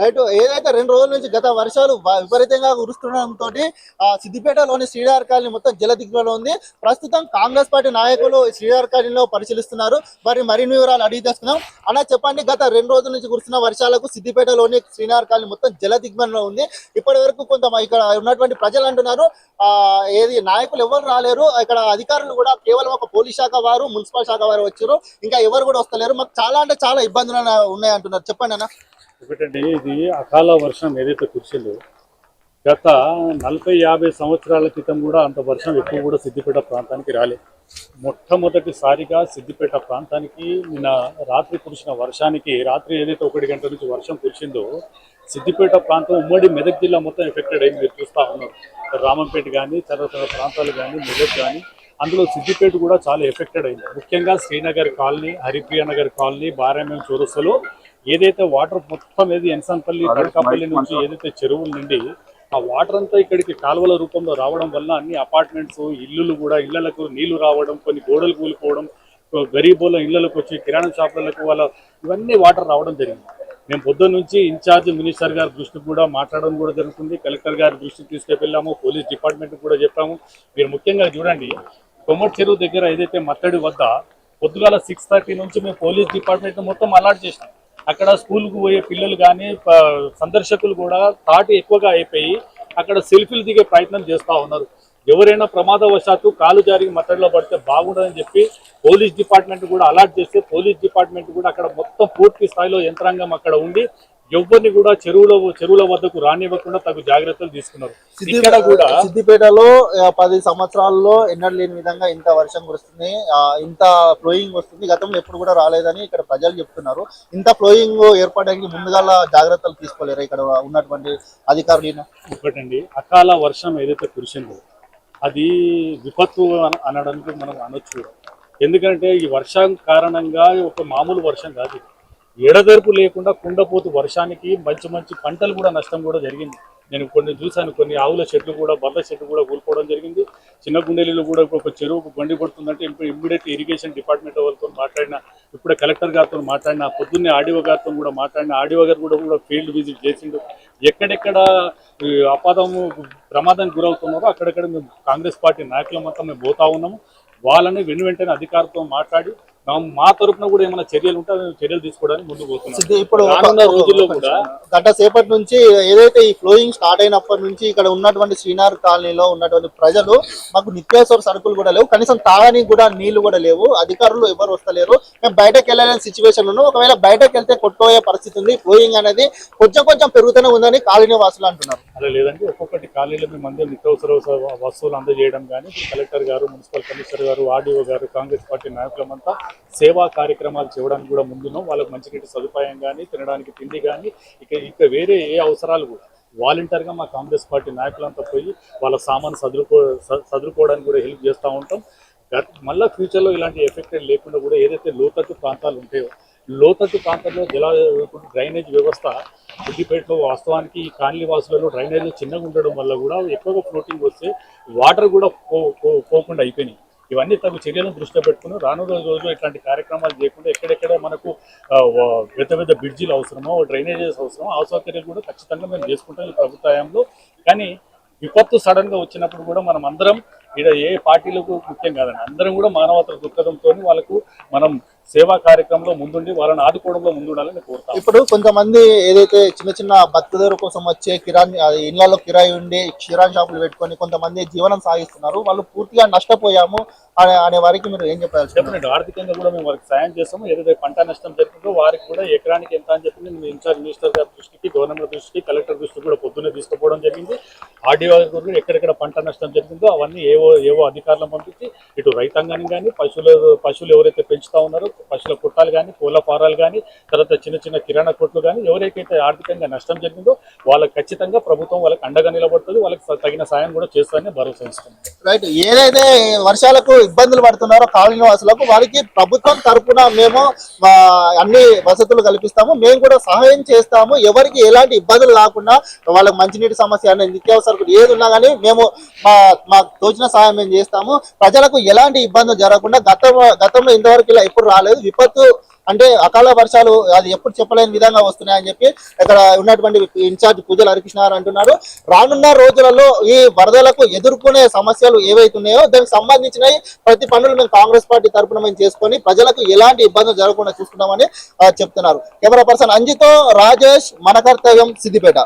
Right. ఏదైతే 2 రోజుల నుంచి గత వర్షాలు విపరీతంగా కురుస్తుండడంతో సిద్దిపేటలోని శ్రీనగర్ కాలనీ మొత్తం జలదిగ్గులో ఉంది. ప్రస్తుతం కాంగ్రెస్ పార్టీ నాయకులు శ్రీనగర్ కాలనీలో పరిశీలిస్తున్నారు. మరిన్ని వివరాలు అడిగి తెస్తున్నాం. అలా చెప్పండి, గత 2 రోజుల నుంచి కురుస్తున్న వర్షాలకు సిద్దిపేటలోని శ్రీనగర్ కాలనీ మొత్తం జలదిగ్బంలో ఉంది. ఇప్పటి వరకు కొంత ఇక్కడ ఉన్నటువంటి ప్రజలు అంటున్నారు ఏది నాయకులు ఎవరు రాలేరు, ఇక్కడ అధికారులు కూడా కేవలం ఒక పోలీస్ శాఖ వారు, మున్సిపల్ శాఖ వారు వచ్చారు, ఇంకా ఎవరు కూడా వస్తలేరు, మాకు చాలా అంటే చాలా ఇబ్బందులు ఉన్నాయంటున్నారు. చెప్పండి అన్న. ఒకటండి, ఇది అకాల వర్షం ఏదైతే కురిసిందో గత 40-50 సంవత్సరాల క్రితం కూడా అంత వర్షం ఎక్కువ కూడా సిద్దిపేట ప్రాంతానికి రాలేదు. మొట్టమొదటిసారిగా సిద్దిపేట ప్రాంతానికి నిన్న రాత్రి కురిసిన వర్షానికి, రాత్రి ఏదైతే 1 గంట నుంచి వర్షం కురిసిందో సిద్దిపేట ప్రాంతం ఉమ్మడి మెదక్ జిల్లా మొత్తం ఎఫెక్టెడ్ అయింది. మీరు చూస్తూ ఉన్నారు, రామంపేట కానీ తర్వాత ప్రాంతాలు కానీ మెదక్ కానీ, అందులో సిద్దిపేట కూడా చాలా ఎఫెక్టెడ్ అయింది. ముఖ్యంగా శ్రీనగర్ కాలనీ, హరిప్రియ నగర్ కాలనీ, బారామం చౌరస్తలో ఏదైతే వాటర్ మొత్తం ఏది ఎన్సాన్పల్లి, తడకాపల్లి నుంచి ఏదైతే చెరువుల నుండి ఆ వాటర్ అంతా ఇక్కడికి కాలువల రూపంలో రావడం వల్ల అన్ని అపార్ట్మెంట్స్, ఇల్లులు కూడా, ఇళ్లకు నీళ్లు రావడం, కొన్ని గోడలు కూలిపోవడం, గరీబోళ్ళ ఇళ్లకు వచ్చి కిరాణా షాపులకు ఇవన్నీ వాటర్ రావడం జరిగింది. మేము పొద్దున్న నుంచి ఇన్ఛార్జ్ మినిస్టర్ గారి దృష్టికి కూడా మాట్లాడడం కూడా జరుగుతుంది. కలెక్టర్ గారి దృష్టికి తీసుకెళ్ళాము, పోలీస్ డిపార్ట్మెంట్ కూడా చెప్పాము. మీరు ముఖ్యంగా చూడండి, కొమ్మటి చెరువు దగ్గర ఏదైతే మత్తడి వద్ద పొద్దుగాల 6:30 నుంచి మేము పోలీస్ డిపార్ట్మెంట్ మొత్తం అలర్ట్ చేసినాం. అక్కడ స్కూల్కు పోయే పిల్లలు కానీ సందర్శకులు కూడా తాటి ఎక్కువగా అయిపోయి అక్కడ సెల్ఫీలు దిగే ప్రయత్నం చేస్తూ ఉన్నారు. ఎవరైనా ప్రమాదవశాత్తు కాలు జారి మత్తడిలో పడితే బాగుండదని చెప్పి పోలీస్ డిపార్ట్మెంట్ కూడా అలర్ట్ చేస్తే పోలీస్ డిపార్ట్మెంట్ కూడా అక్కడ మొత్తం పూర్తి స్థాయిలో యంత్రాంగం అక్కడ ఉండి ఎవరిని కూడా చెరువుల వద్దకు రానివ్వకుండా తగు జాగ్రత్తలు తీసుకున్నారు. ఇక్కడ కూడా సిద్దిపేటలో 10 సంవత్సరాల్లో ఎన్నడూ లేని విధంగా ఇంత వర్షం కురుస్తుంది, ఇంత ఫ్లోయింగ్ వస్తుంది, గతంలో ఎప్పుడు కూడా రాలేదని ఇక్కడ ప్రజలు చెప్తున్నారు. ఇంత ఫ్లోయింగ్ ఏర్పడడానికి ముందుగా జాగ్రత్తలు తీసుకోలేరు ఇక్కడ ఉన్నటువంటి అధికారులు? ఒకటండి, అకాల వర్షం ఏదైతే కురిసిందో అది విపత్తు అనడానికి మనం అనొచ్చు. ఎందుకంటే ఈ వర్షం కారణంగా ఒక మామూలు వర్షం కాదు, ఎడతెరపు లేకుండా కుండపోతు వర్షానికి మంచి మంచి పంటలు కూడా నష్టం కూడా జరిగింది. నేను కొన్ని చూశాను, కొన్ని ఆవుల చెట్లు కూడా, బర్రెల చెట్లు కూడా కూలిపోవడం జరిగింది. చిన్న గుండెలు కూడా ఒక చెరువుకు బండి కొడుతుందంటే ఇమ్మీడియట్ ఇరిగేషన్ డిపార్ట్మెంట్ వాళ్ళతో మాట్లాడినా, ఇప్పుడే కలెక్టర్ గారితో మాట్లాడినా, పొద్దున్నే ఆర్డీఓ గారితో కూడా మాట్లాడినా, ఆర్డీఓ గారు కూడా ఫీల్డ్ విజిట్ చేసిండు. ఎక్కడెక్కడ ప్రమాదానికి గురవుతున్నారో అక్కడెక్కడ మేము కాంగ్రెస్ పార్టీ నాయకుల మొత్తం మేము పోతా ఉన్నాము. వాళ్ళని వెంటనే అధికారులతో మాట్లాడి మా తరఫున కూడా ఏమైనా చర్యలు ఉంటే చర్యలు తీసుకోవడానికి ముందుకు పోతున్నాం. ఇప్పుడు రానున్న రోజుల్లో కూడా గంట సేపటి నుంచి ఏదైతే ఈ ఫ్లోయింగ్ స్టార్ట్ అయినప్పటి నుంచి ఇక్కడ ఉన్నటువంటి శ్రీనగర్ కాలనీలో ఉన్నటువంటి ప్రజలు మాకు నిత్యావసర సరుకులు కూడా లేవు, కనీసం తాగడానికి కూడా నీళ్లు కూడా లేవు, అధికారులు ఎవరు వస్తలేరు, మేము బయటకు వెళ్ళలేని సిచ్యువేషన్ ఉన్నాం, ఒకవేళ బయటకు వెళ్తే కొట్టుపోయే పరిస్థితి ఉంది, ఫ్లోయింగ్ అనేది కొంచెం పెరుగుతూనే ఉందని కాలనీ వాసులు అంటున్నారు. అలా లేదంటే ఒక్కొక్కటి కాలనీలో మేము అందరూ నిత్యావసర వస్తువులు అందజేయడం కానీ, కలెక్టర్ గారు, మున్సిపల్ కమిషనర్ గారు, ఆర్డీఓ గారు, కాంగ్రెస్ పార్టీ నాయకులమంతా సేవా కార్యక్రమాలు చేయడానికి కూడా ముందున్నాం. వాళ్ళకి మంచినీటి సదుపాయం కానీ, తినడానికి తిండి కానీ, ఇక వేరే ఏ అవసరాలు కూడా వాలంటీర్గా మా కాంగ్రెస్ పార్టీ నాయకులంతా పోయి వాళ్ళ సామాను సదురుకోవడానికి కూడా హెల్ప్ చేస్తూ ఉంటాం. మళ్ళీ ఫ్యూచర్లో ఇలాంటి ఎఫెక్టెడ్ లేకుండా కూడా ఏదైతే లోతట్టు ప్రాంతాలు ఉంటాయో, లోతట్టు ప్రాంతాల్లో డ్రైనేజ్ వ్యవస్థ సిద్దిపేటలో వాస్తవానికి ఈ కాలనీ వాసులలో డ్రైనేజ్ చిన్నగా ఉండడం వల్ల కూడా ఎక్కువగా ఫ్లోటింగ్ వస్తే వాటర్ కూడా పోకుండా అయిపోయినాయి. ఇవన్నీ తగు చర్యలను దృష్టిలో పెట్టుకుని రానున్న రోజుల్లో ఇట్లాంటి కార్యక్రమాలు చేయకుండా ఎక్కడెక్కడ మనకు పెద్ద బ్రిడ్జీలు అవసరమో, డ్రైనేజెస్ అవసరమో, అసౌకర్యాలు కూడా ఖచ్చితంగా మేము చేసుకుంటాం ఈ ప్రభుత్వంలో. కానీ విపత్తు సడన్ గా వచ్చినప్పుడు కూడా మనం అందరం ఇక్కడ ఏ పార్టీలకు ముఖ్యం కాదండి, అందరం కూడా మానవతా దృక్పథంతో వాళ్ళకు మనం సేవా కార్యక్రమంలో ముందుండి వాళ్ళని ఆదుకోవడంలో ముందుండాలని కోరుతాం. ఇప్పుడు కొంతమంది ఏదైతే చిన్న భక్తుల కోసం వచ్చే ఇళ్లలో కిరాయి ఉండి కిరాణా షాపులు పెట్టుకొని కొంతమంది జీవనం సాగిస్తున్నారు, వాళ్ళు పూర్తిగా నష్టపోయాము అనే వారికి మీరు ఏం చెప్పారు? చెప్పండి, ఆర్థికంగా కూడా మేము వారికి సాయం చేస్తాము. ఏదైతే పంట నష్టం జరిగిందో వారికి కూడా ఎకరానికి ఎంత అని చెప్పి మేము ఇన్ఛార్జ్ మినిస్టర్ గారి దృష్టికి, గవర్నమెంట్ దృష్టికి, కలెక్టర్ దృష్టికి కూడా పొద్దున్నే తీసుకుపోవడం జరిగింది. ఆర్డీఓ కూడా ఎక్కడెక్కడ పంట నష్టం జరిగిందో అవన్నీ ఏవో అధికారులను పంపించి ఇటు రైతాంగాన్ని కానీ, పశువులు ఎవరైతే పెంచుతా ఉన్నారో పశువుల కుట్టాలు కానీ, కోళ్ళ ఫారాలు కానీ, తర్వాత చిన్న కిరాణా కొట్లు కానీ, ఎవరికైతే ఆర్థికంగా నష్టం జరిగిందో వాళ్ళకి ఖచ్చితంగా ప్రభుత్వం వాళ్ళకి అండగా నిలబడుతుంది, వాళ్ళకి తగిన సాయం కూడా చేస్తారని భరోసా ఇస్తుంది. రైట్. ఏదైతే వర్షాలకు ఇబ్బందులు పడుతున్నారో కాలనీ వాసులకు, వారికి ప్రభుత్వం తరఫున మేము అన్ని వసతులు కల్పిస్తాము, మేము కూడా సహాయం చేస్తాము, ఎవరికి ఎలాంటి ఇబ్బందులు కాకుండా వాళ్ళకి మంచినీటి సమస్య అనేది నిత్యావసరాలు ఏది ఉన్నా కానీ మేము మాకు తోచిన సహాయం మేము చేస్తాము. ప్రజలకు ఎలాంటి ఇబ్బందులు జరగకుండా గతంలో ఇంతవరకు ఇలా ఎప్పుడు రాలేదు. విపత్తు అంటే అకాల వర్షాలు అది ఎప్పుడు చెప్పలేని విధంగా వస్తున్నాయని చెప్పి ఇక్కడ ఉన్నటువంటి ఇన్ఛార్జ్ పూజల హరికృష్ణ గారు అంటున్నారు. రానున్న రోజులలో ఈ వరదలకు ఎదుర్కొనే సమస్యలు ఏవైతున్నాయో దానికి సంబంధించినవి ప్రతి పనులు మేము కాంగ్రెస్ పార్టీ తరఫున మేము చేసుకొని ప్రజలకు ఎలాంటి ఇబ్బందులు జరగకుండా చూసుకుంటామని చెప్తున్నారు. కెమెరా పర్సన్ అంజితో రాజేష్, మన కర్తవ్యం, సిద్దిపేట.